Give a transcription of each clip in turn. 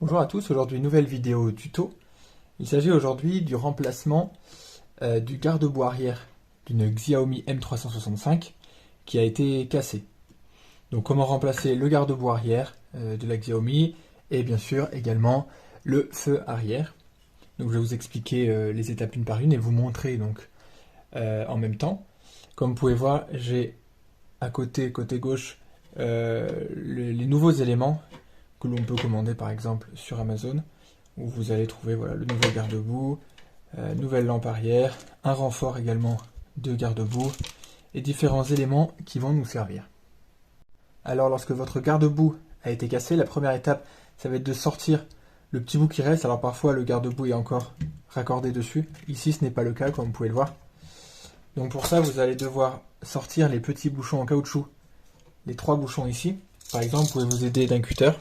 Bonjour à tous, aujourd'hui nouvelle vidéo tuto. Il s'agit aujourd'hui du remplacement du garde-boue arrière d'une Xiaomi M365 qui a été cassé. Donc comment remplacer le garde-boue arrière de la Xiaomi et bien sûr également le feu arrière. Donc je vais vous expliquer les étapes une par une et vous montrer donc en même temps. Comme vous pouvez voir, j'ai à côté gauche les nouveaux éléments que l'on peut commander par exemple sur Amazon, où vous allez trouver voilà, le nouveau garde-boue, nouvelle lampe arrière, un renfort également de garde-boue et différents éléments qui vont nous servir. Alors lorsque votre garde-boue a été cassé, la première étape ça va être de sortir le petit bout qui reste. Alors parfois le garde-boue est encore raccordé dessus, ici ce n'est pas le cas comme vous pouvez le voir. Donc pour ça vous allez devoir sortir les petits bouchons en caoutchouc, les trois bouchons ici. Par exemple vous pouvez vous aider d'un cutter.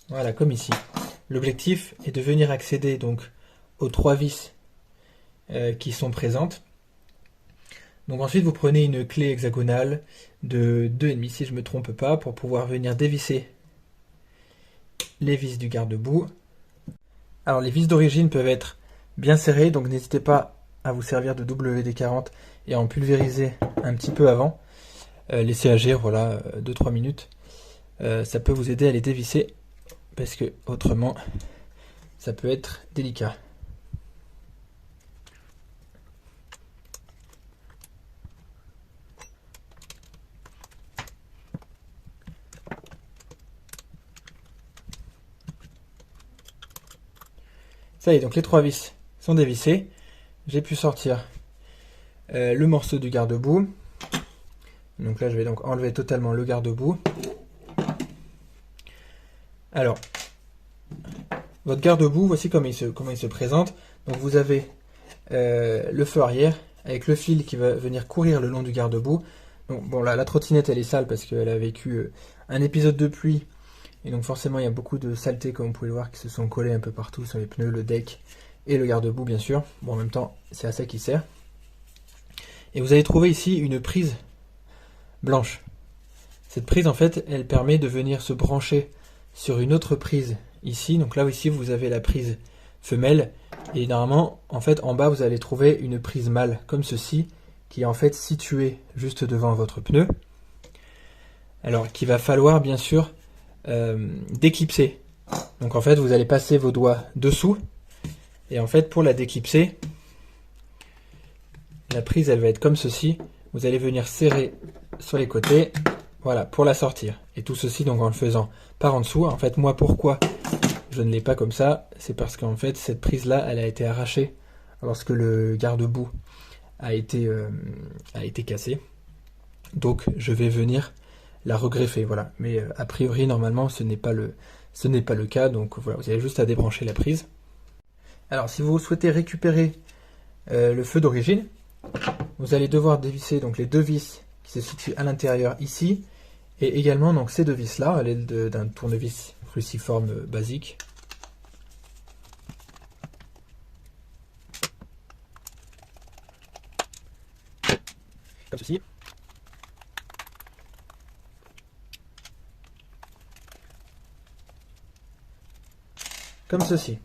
Voilà, comme ici. L'objectif est de venir accéder donc aux trois vis qui sont présentes. Donc ensuite vous prenez une clé hexagonale de 2,5 si je ne me trompe pas pour pouvoir venir dévisser les vis du garde-boue. Alors les vis d'origine peuvent être bien serrées, donc n'hésitez pas à vous servir de WD-40 et à en pulvériser un petit peu avant. Laissez agir voilà 2-3 minutes. Ça peut vous aider à les dévisser parce que autrement ça peut être délicat. Ça y est, donc les trois vis sont dévissées. J'ai pu sortir le morceau du garde-boue. Donc là je vais donc enlever totalement le garde-boue. Alors, votre garde-boue, voici comment il se présente. Donc vous avez le feu arrière avec le fil qui va venir courir le long du garde-boue. Donc bon là la trottinette elle est sale parce qu'elle a vécu un épisode de pluie. Et donc forcément il y a beaucoup de saletés comme vous pouvez le voir qui se sont collées un peu partout sur les pneus, le deck et le garde-boue bien sûr. Bon en même temps c'est à ça qu'il sert. Et vous allez trouver ici une prise blanche. Cette prise en fait elle permet de venir se brancher sur une autre prise ici. Donc là ici vous avez la prise femelle et normalement en fait en bas vous allez trouver une prise mâle comme ceci qui est en fait située juste devant votre pneu. Alors qu'il va falloir bien sûr déclipser. Donc en fait vous allez passer vos doigts dessous et en fait pour la déclipser la prise elle va être comme ceci. Vous allez venir serrer sur les côtés, voilà, pour la sortir. Et tout ceci donc en le faisant par en dessous. En fait moi pourquoi je ne l'ai pas comme ça, c'est parce qu'en fait cette prise là elle a été arrachée lorsque le garde-boue a été cassé. Donc je vais venir la regreffer, voilà. Mais a priori normalement ce n'est pas le cas, donc voilà, vous avez juste à débrancher la prise. Alors si vous souhaitez récupérer le feu d'origine, vous allez devoir dévisser donc les deux vis qui se situent à l'intérieur ici, et également donc ces deux vis là à l'aide d'un tournevis cruciforme basique. Comme ceci. Comme ceci.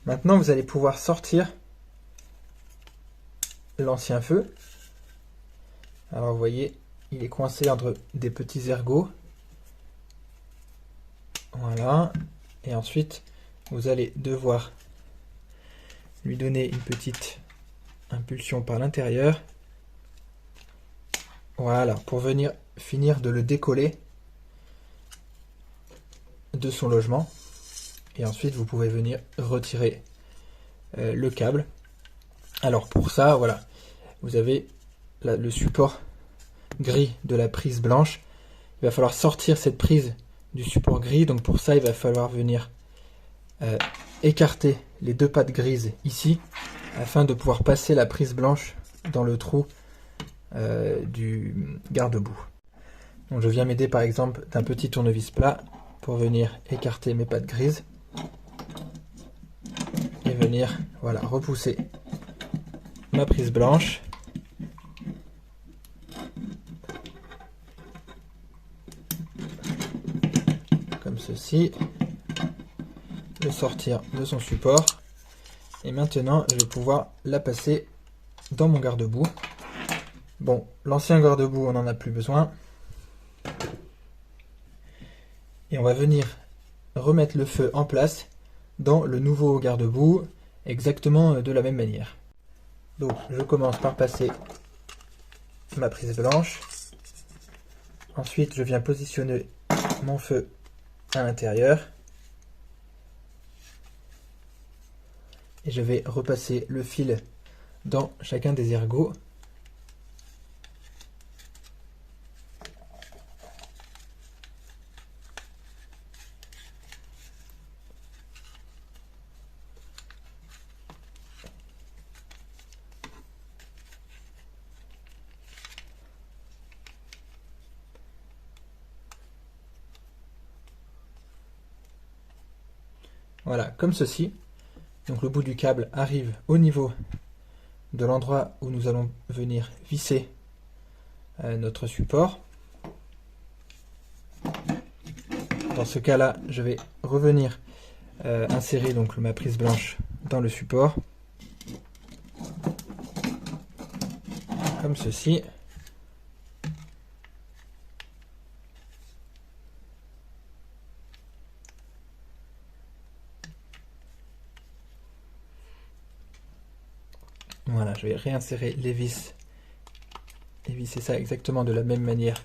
Maintenant vous allez pouvoir sortir l'ancien feu. Alors vous voyez, il est coincé entre des petits ergots. Voilà. Et ensuite, vous allez devoir lui donner une petite impulsion par l'intérieur. Voilà, pour venir finir de le décoller de son logement. Et ensuite, vous pouvez venir retirer le câble. Alors pour ça, voilà, vous avez le support gris de la prise blanche. Il va falloir sortir cette prise du support gris. Donc pour ça, il va falloir venir écarter les deux pattes grises ici afin de pouvoir passer la prise blanche dans le trou du garde-boue. Donc je viens m'aider par exemple d'un petit tournevis plat pour venir écarter mes pattes grises et venir voilà, repousser ma prise blanche. ceci, le sortir de son support. Et maintenant, je vais pouvoir la passer dans mon garde-boue. Bon, l'ancien garde-boue, on n'en a plus besoin. Et on va venir remettre le feu en place dans le nouveau garde-boue, exactement de la même manière. Donc, je commence par passer ma prise blanche. Ensuite, je viens positionner mon feu à l'intérieur. Et je vais repasser le fil dans chacun des ergots. Voilà, comme ceci. Donc le bout du câble arrive au niveau de l'endroit où nous allons venir visser notre support. Dans ce cas-là, je vais revenir insérer donc ma prise blanche dans le support. Comme ceci. Voilà, je vais réinsérer les vis et visser ça exactement de la même manière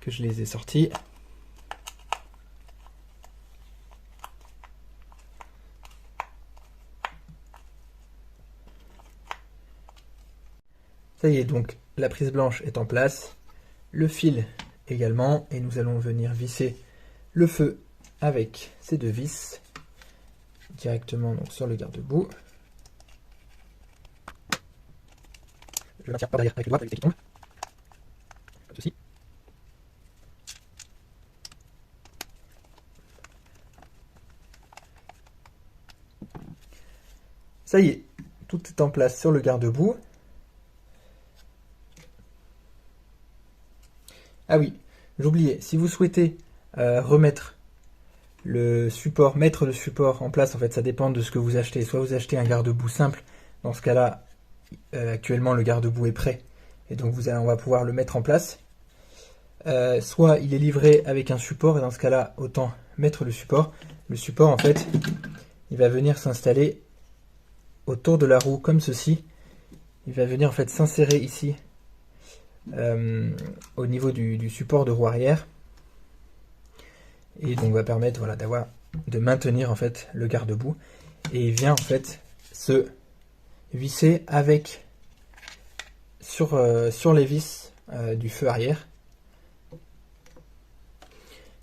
que je les ai sortis. Ça y est, donc la prise blanche est en place, le fil également, et nous allons venir visser le feu avec ces deux vis directement donc sur le garde-boue. Je ne tire pas derrière avec le doigt pour éviter qu'il tombe. Comme ceci. Ça y est, tout est en place sur le garde-boue. Ah oui, j'oubliais, si vous souhaitez mettre le support en place, en fait ça dépend de ce que vous achetez. Soit vous achetez un garde-boue simple, dans ce cas-là, actuellement le garde-boue est prêt, et donc on va pouvoir le mettre en place. Soit il est livré avec un support, et dans ce cas-là, autant mettre le support. Le support, en fait, il va venir s'installer autour de la roue, comme ceci. Il va venir en fait s'insérer ici, au niveau du support de roue arrière, et donc va permettre voilà, de maintenir en fait le garde-boue, et il vient en fait se visser avec sur les vis du feu arrière.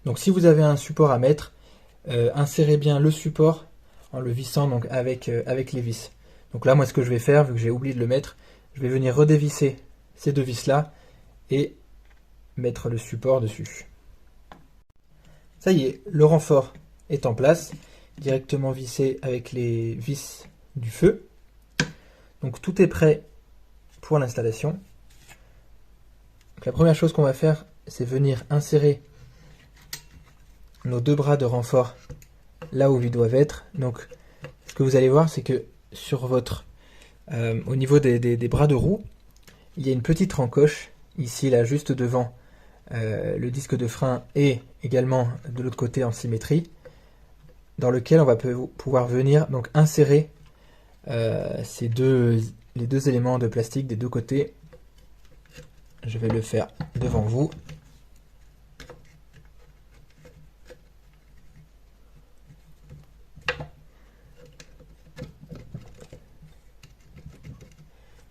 Donc si vous avez un support à mettre, insérez bien le support en le vissant donc avec les vis. Donc là moi ce que je vais faire, vu que j'ai oublié de le mettre, je vais venir redévisser ces deux vis là et mettre le support dessus. Ça y est, le renfort est en place, directement vissé avec les vis du feu. Donc tout est prêt pour l'installation. La première chose qu'on va faire, c'est venir insérer nos deux bras de renfort là où ils doivent être. Donc ce que vous allez voir, c'est que sur au niveau des bras de roue, il y a une petite rencoche ici là juste devant le disque de frein, et également de l'autre côté en symétrie, dans lequel on va pouvoir venir donc insérer les deux éléments de plastique des deux côtés. Je vais le faire devant vous.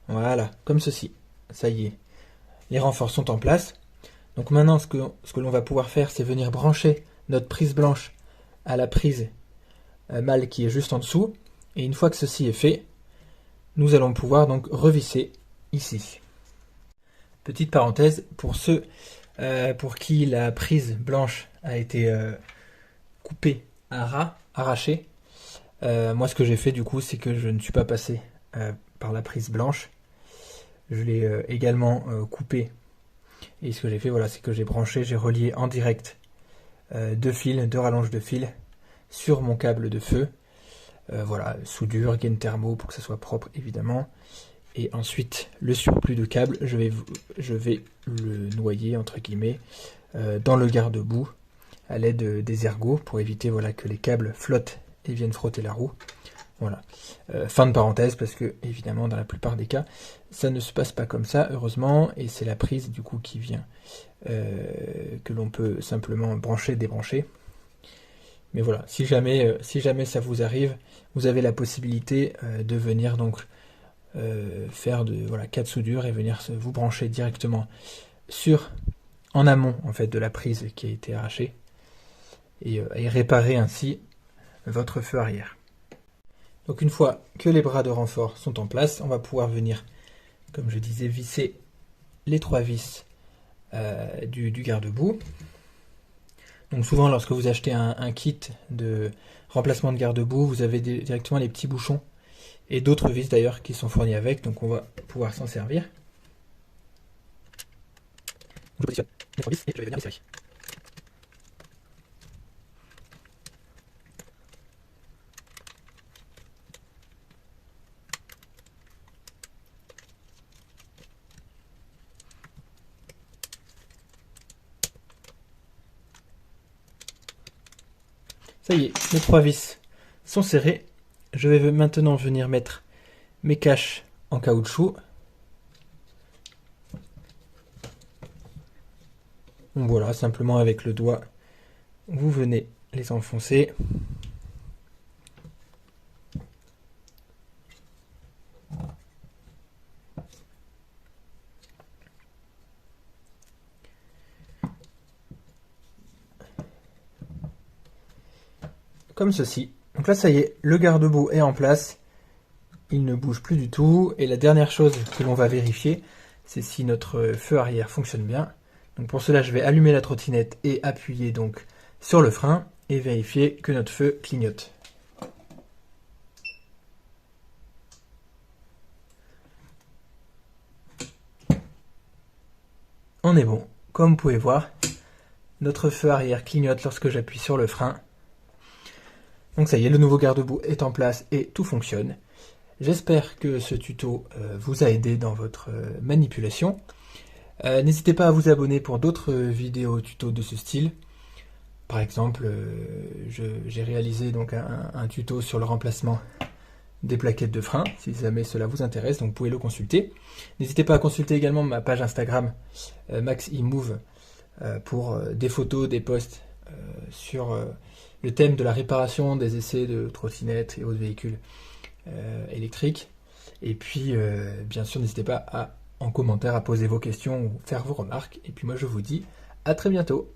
Voilà, comme ceci. Ça y est, les renforts sont en place. Donc maintenant, ce que l'on va pouvoir faire, c'est venir brancher notre prise blanche à la prise mâle qui est juste en dessous. Et une fois que ceci est fait, nous allons pouvoir donc revisser ici. Petite parenthèse, pour ceux pour qui la prise blanche a été coupée à ras, arrachée, moi ce que j'ai fait du coup, c'est que je ne suis pas passé par la prise blanche. Je l'ai également coupée. Et ce que j'ai fait, voilà, c'est que j'ai branché, j'ai relié en direct deux fils, deux rallonges de fil sur mon câble de feu. Voilà, soudure, gaine thermo pour que ça soit propre évidemment. Et ensuite, le surplus de câble, je vais le noyer entre guillemets dans le garde-boue à l'aide des ergots pour éviter voilà, que les câbles flottent et viennent frotter la roue. Voilà. Fin de parenthèse, parce que évidemment dans la plupart des cas ça ne se passe pas comme ça heureusement, et c'est la prise du coup qui vient que l'on peut simplement brancher, débrancher. Mais voilà, si jamais ça vous arrive, vous avez la possibilité de venir donc faire de voilà 4 soudures et venir vous brancher directement en amont en fait de la prise qui a été arrachée et réparer ainsi votre feu arrière. Donc une fois que les bras de renfort sont en place, on va pouvoir venir, comme je disais, visser les 3 vis du garde-boue. Donc souvent lorsque vous achetez un kit de remplacement de garde-boue, vous avez directement les petits bouchons et d'autres vis d'ailleurs qui sont fournis avec, donc on va pouvoir s'en servir. Je positionne les 3 vis et je vais venir les serrer. Ça y est, mes 3 vis sont serrées. Je vais maintenant venir mettre mes caches en caoutchouc. Donc voilà, simplement avec le doigt, vous venez les enfoncer. Comme ceci. Donc là ça y est, le garde-boue est en place, il ne bouge plus du tout, et la dernière chose que l'on va vérifier, c'est si notre feu arrière fonctionne bien. Donc pour cela je vais allumer la trottinette et appuyer donc sur le frein, et vérifier que notre feu clignote. On est bon, comme vous pouvez voir, notre feu arrière clignote lorsque j'appuie sur le frein. Donc ça y est, le nouveau garde-boue est en place et tout fonctionne. J'espère que ce tuto vous a aidé dans votre manipulation. N'hésitez pas à vous abonner pour d'autres vidéos tutos de ce style. Par exemple, j'ai réalisé donc un tuto sur le remplacement des plaquettes de frein, si jamais cela vous intéresse, donc vous pouvez le consulter. N'hésitez pas à consulter également ma page Instagram MaxIMove pour des photos, des posts sur le thème de la réparation des essais de trottinettes et autres véhicules électriques. Et puis, bien sûr, n'hésitez pas en commentaire à poser vos questions ou faire vos remarques. Et puis moi, je vous dis à très bientôt.